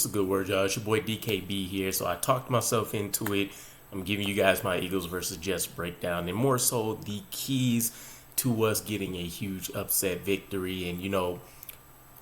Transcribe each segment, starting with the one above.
What's a good word, y'all? It's your boy DKB here. So I talked myself into it. I'm giving you guys my Eagles versus Jets breakdown, and more so the keys to us getting a huge upset victory. And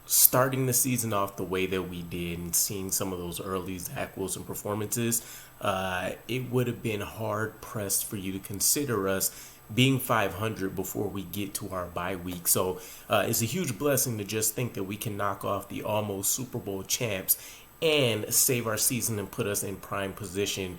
starting the season off the way that we did and seeing some of those early Zach Wilson performances, it would have been hard pressed for you to consider us being 500 before we get to our bye week. So it's a huge blessing to just think that we can knock off the almost Super Bowl champs and save our season and put us in prime position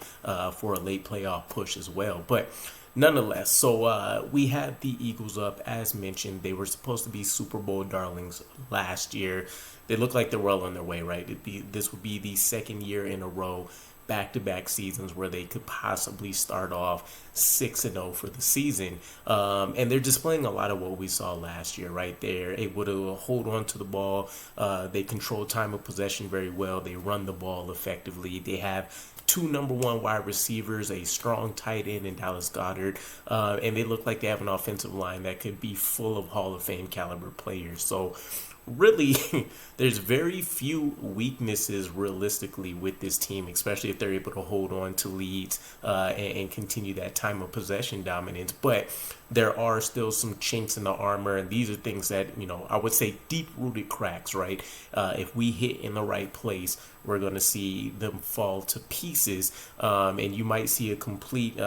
for a late playoff push as well. But nonetheless, so we had the Eagles up. As mentioned, they were supposed to be Super Bowl darlings last year. They look like they're well on their way, right? This would be the second year in a row, back-to-back seasons where they could possibly start off 6-0 for the season. And they're displaying a lot of what we saw last year, right? They're able to hold on to the ball. They control time of possession very well. They run the ball effectively. They have two number one wide receivers, a strong tight end in Dallas Goedert, and they look like they have an offensive line that could be full of Hall of Fame caliber players. So really, there's very few weaknesses realistically with this team, especially if they're able to hold on to leads and continue that time of possession dominance. But there are still some chinks in the armor, and these are things that, I would say deep-rooted cracks, right? If we hit in the right place, we're going to see them fall to pieces, and you might see a complete,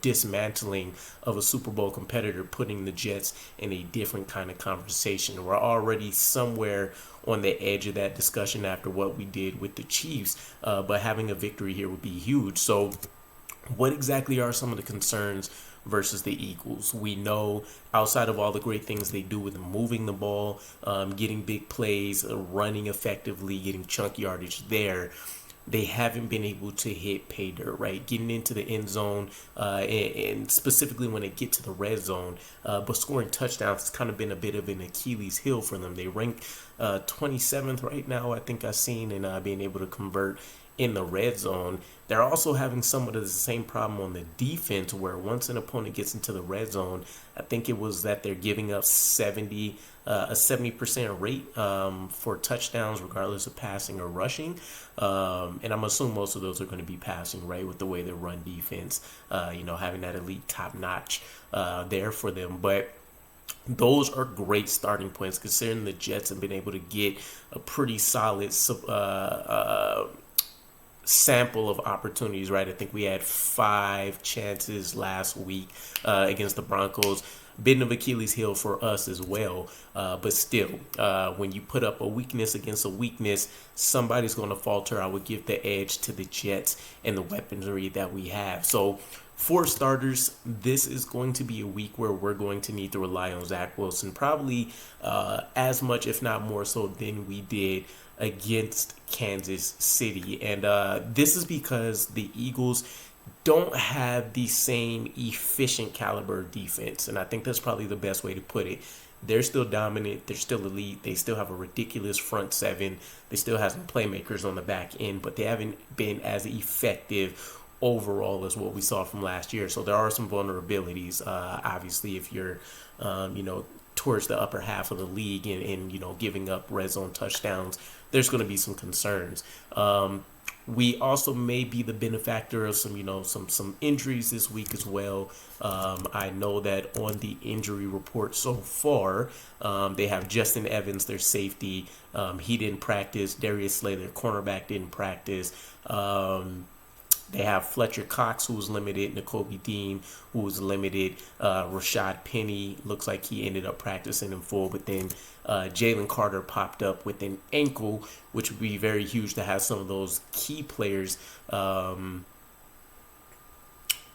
dismantling of a Super Bowl competitor, putting the Jets in a different kind of conversation. We're already somewhere on the edge of that discussion after what we did with the Chiefs, but having a victory here would be huge. So what exactly are some of the concerns versus the Eagles? We know outside of all the great things they do with moving the ball, getting big plays, running effectively, getting chunk yardage there, they haven't been able to hit pay dirt, right? Getting into the end zone, and specifically when they get to the red zone, but scoring touchdowns has kind of been a bit of an Achilles heel for them. They rank 27th right now, I think I've seen, in being able to convert in the red zone. They're also having somewhat of the same problem on the defense, where once an opponent gets into the red zone, I think it was that they're giving up a 70% rate for touchdowns, regardless of passing or rushing. And I'm assuming most of those are going to be passing, right, with the way they run defense, having that elite top notch there for them. But those are great starting points, considering the Jets have been able to get a pretty solid sample of opportunities, right? I think we had 5 chances last week against the Broncos. Bit of Achilles heel for us as well, but still, when you put up a weakness against a weakness, somebody's going to falter. I would give the edge to the Jets and the weaponry that we have. So for starters, this is going to be a week where we're going to need to rely on Zach Wilson, probably as much, if not more so, than we did against Kansas City. And this is because the Eagles don't have the same efficient caliber defense, and I think that's probably the best way to put it. They're still dominant. They're still elite. They still have a ridiculous front seven. They still have some playmakers on the back end, but they haven't been as effective overall as what we saw from last year. So there are some vulnerabilities. Obviously, if you're, towards the upper half of the league and giving up red zone touchdowns, there's going to be some concerns. We also may be the benefactor of some injuries this week as well. I know that on the injury report so far, they have Justin Evans, their safety. He didn't practice. Darius Slay, their cornerback, didn't practice. They have Fletcher Cox, who was limited, N'Kobe Dean, who was limited, Rashad Penny, looks like he ended up practicing in full, but then Jalen Carter popped up with an ankle, which would be very huge to have some of those key players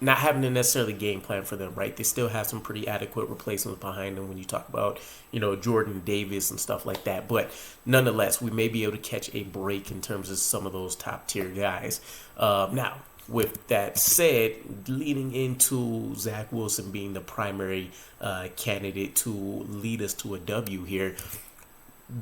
not having to necessarily game plan for them, right? They still have some pretty adequate replacements behind them when you talk about, Jordan Davis and stuff like that. But nonetheless, we may be able to catch a break in terms of some of those top tier guys. Now, with that said, leading into Zach Wilson being the primary candidate to lead us to a W here,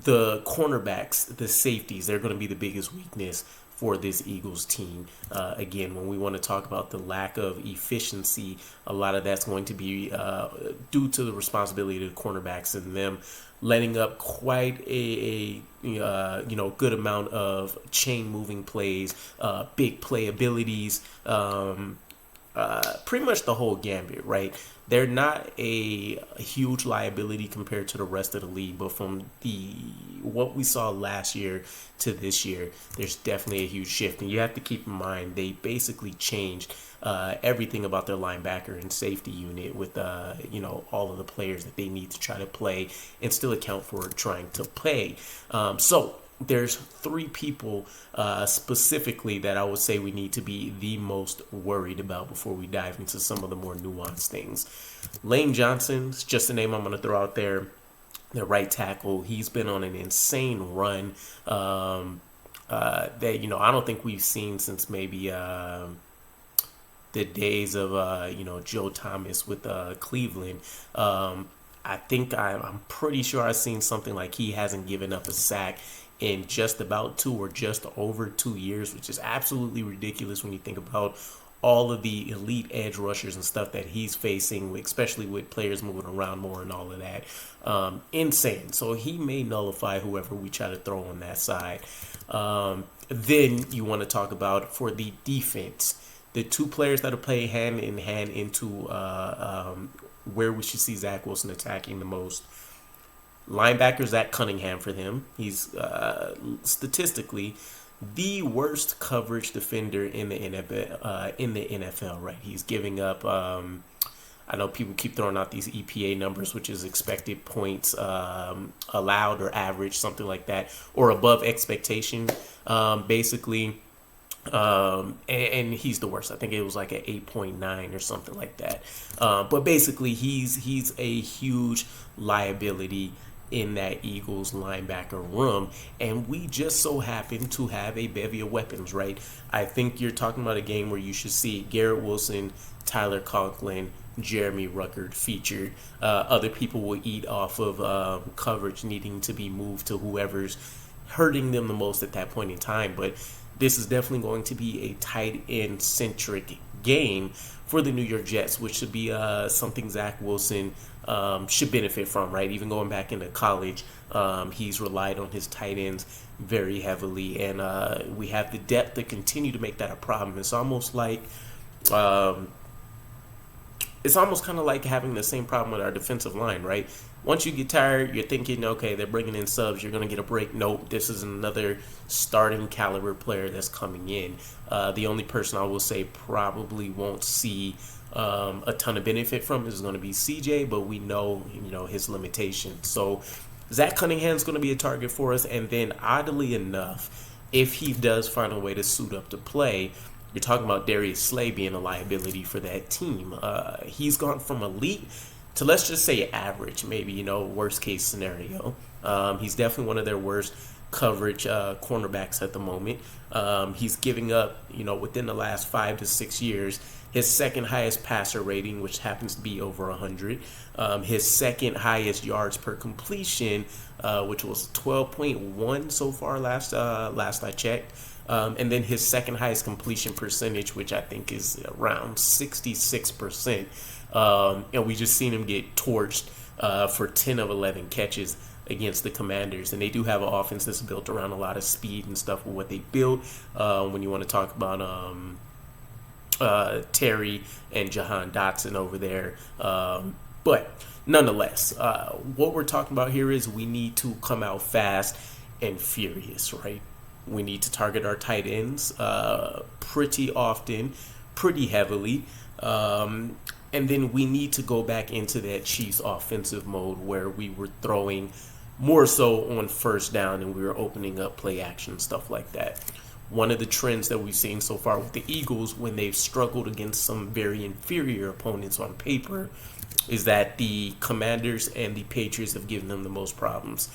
the cornerbacks, the safeties, they're going to be the biggest weakness for this Eagles team. Again, when we want to talk about the lack of efficiency, a lot of that's going to be due to the responsibility of the cornerbacks and them letting up quite a good amount of chain moving plays, big play abilities, pretty much the whole gambit, right? They're not a huge liability compared to the rest of the league, but from what we saw last year to this year, there's definitely a huge shift. And you have to keep in mind, they basically changed everything about their linebacker and safety unit with all of the players that they need to try to play and still account for trying to play. So there's three people specifically that I would say we need to be the most worried about before we dive into some of the more nuanced things. Lane Johnson's just a name I'm going to throw out there. The right tackle, he's been on an insane run that I don't think we've seen since maybe the days of Joe Thomas with Cleveland. I think I'm pretty sure I've seen something like he hasn't given up a sack in just about 2 or just over 2 years, which is absolutely ridiculous when you think about all of the elite edge rushers and stuff that he's facing, especially with players moving around more and all of that. Insane. So he may nullify whoever we try to throw on that side. Then you want to talk about for the defense, the two players that will play hand in hand into where we should see Zach Wilson attacking the most. Linebacker Zach Cunningham for them. He's statistically the worst coverage defender in the NFL, right? He's giving up. I know people keep throwing out these EPA numbers, which is expected points allowed or average, something like that, or above expectation, basically. And he's the worst. I think it was like an 8.9 or something like that. But basically, he's a huge liability in that Eagles linebacker room, and we just so happen to have a bevy of weapons, right? I think you're talking about a game where you should see Garrett Wilson, Tyler Conklin, Jeremy Ruckert featured. Other people will eat off of coverage needing to be moved to whoever's hurting them the most at that point in time, but this is definitely going to be a tight end centric game for the New York Jets, which should be something Zach Wilson should benefit from, right? Even going back into college, he's relied on his tight ends very heavily, and we have the depth to continue to make that a problem. It's almost like it's almost kind of like having the same problem with our defensive line, right? Once you get tired, you're thinking, okay, they're bringing in subs, you're going to get a break. Nope, this is another starting caliber player that's coming in. The only person I will say probably won't see a ton of benefit from is going to be CJ, but we know, his limitations. So Zach Cunningham's going to be a target for us, and then oddly enough, if he does find a way to suit up to play, you're talking about Darius Slay being a liability for that team. He's gone from elite to, let's just say, average, maybe, worst case scenario. He's definitely one of their worst coverage cornerbacks at the moment. He's giving up, within the last 5 to 6 years, his second highest passer rating, which happens to be over 100. His second highest yards per completion, which was 12.1 so far last I checked. And then his second highest completion percentage, which I think is around 66%. And we just seen him get torched for 10 of 11 catches against the Commanders. And they do have an offense that's built around a lot of speed and stuff with what they built. When you want to talk about Terry and Jahan Dotson over there. But nonetheless, what we're talking about here is we need to come out fast and furious, right? We need to target our tight ends pretty often, pretty heavily. And then we need to go back into that Chiefs offensive mode where we were throwing more so on first down and we were opening up play action, stuff like that. One of the trends that we've seen so far with the Eagles when they've struggled against some very inferior opponents on paper is that the Commanders and the Patriots have given them the most problems.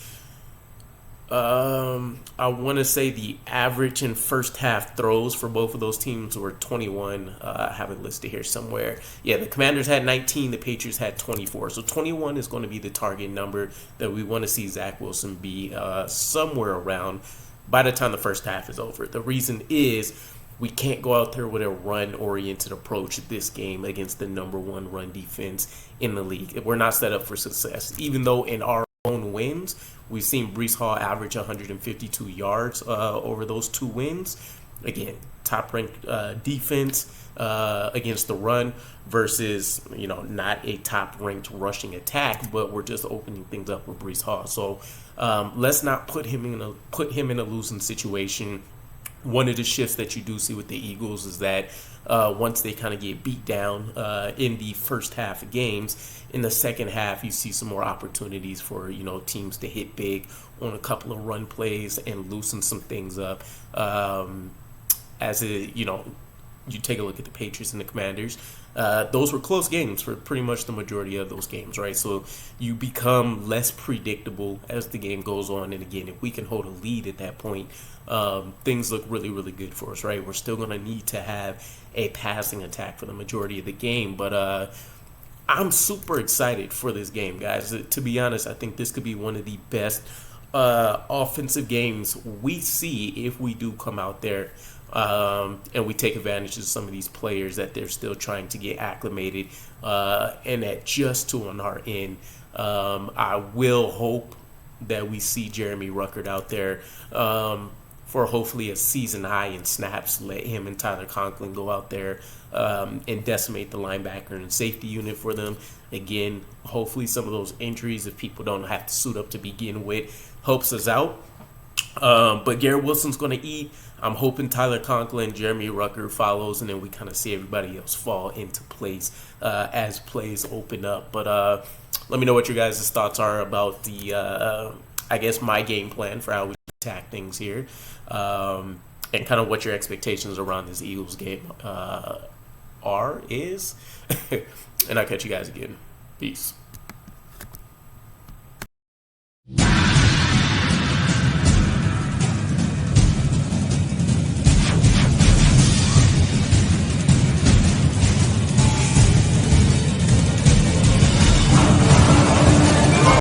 I want to say the average in first half throws for both of those teams were 21. I have it listed here somewhere. Yeah, the Commanders had 19, the Patriots had 24. So 21 is going to be the target number that we want to see Zach Wilson be somewhere around by the time the first half is over. The reason is we can't go out there with a run-oriented approach this game against the #1 run defense in the league. We're not set up for success, even though in our own wins, we've seen Breece Hall average 152 yards over those 2 wins. Again, top-ranked defense against the run versus, not a top-ranked rushing attack, but we're just opening things up with Breece Hall. So let's not put him in a losing situation. One of the shifts that you do see with the Eagles is that once they kind of get beat down in the first half of games, in the second half you see some more opportunities for teams to hit big on a couple of run plays and loosen some things up. You take a look at the Patriots and the Commanders. Those were close games for pretty much the majority of those games, right? So you become less predictable as the game goes on. And again, if we can hold a lead at that point, things look really, really good for us, right? We're still going to need to have a passing attack for the majority of the game. But I'm super excited for this game, guys. To be honest, I think this could be one of the best offensive games we see if we do come out there and we take advantage of some of these players that they're still trying to get acclimated and adjust to on our end. I will hope that we see Jeremy Ruckert out there for hopefully a season high in snaps. Let him and Tyler Conklin go out there and decimate the linebacker and safety unit for them. Again, hopefully some of those injuries, if people don't have to suit up to begin with, helps us out. But Garrett Wilson's going to eat. I'm hoping Tyler Conklin, Jeremy Ruckert follows, and then we kind of see everybody else fall into place as plays open up. But let me know what your guys' thoughts are about the, my game plan for how we attack things here, and kind of what your expectations around this Eagles game is. And I'll catch you guys again. Peace.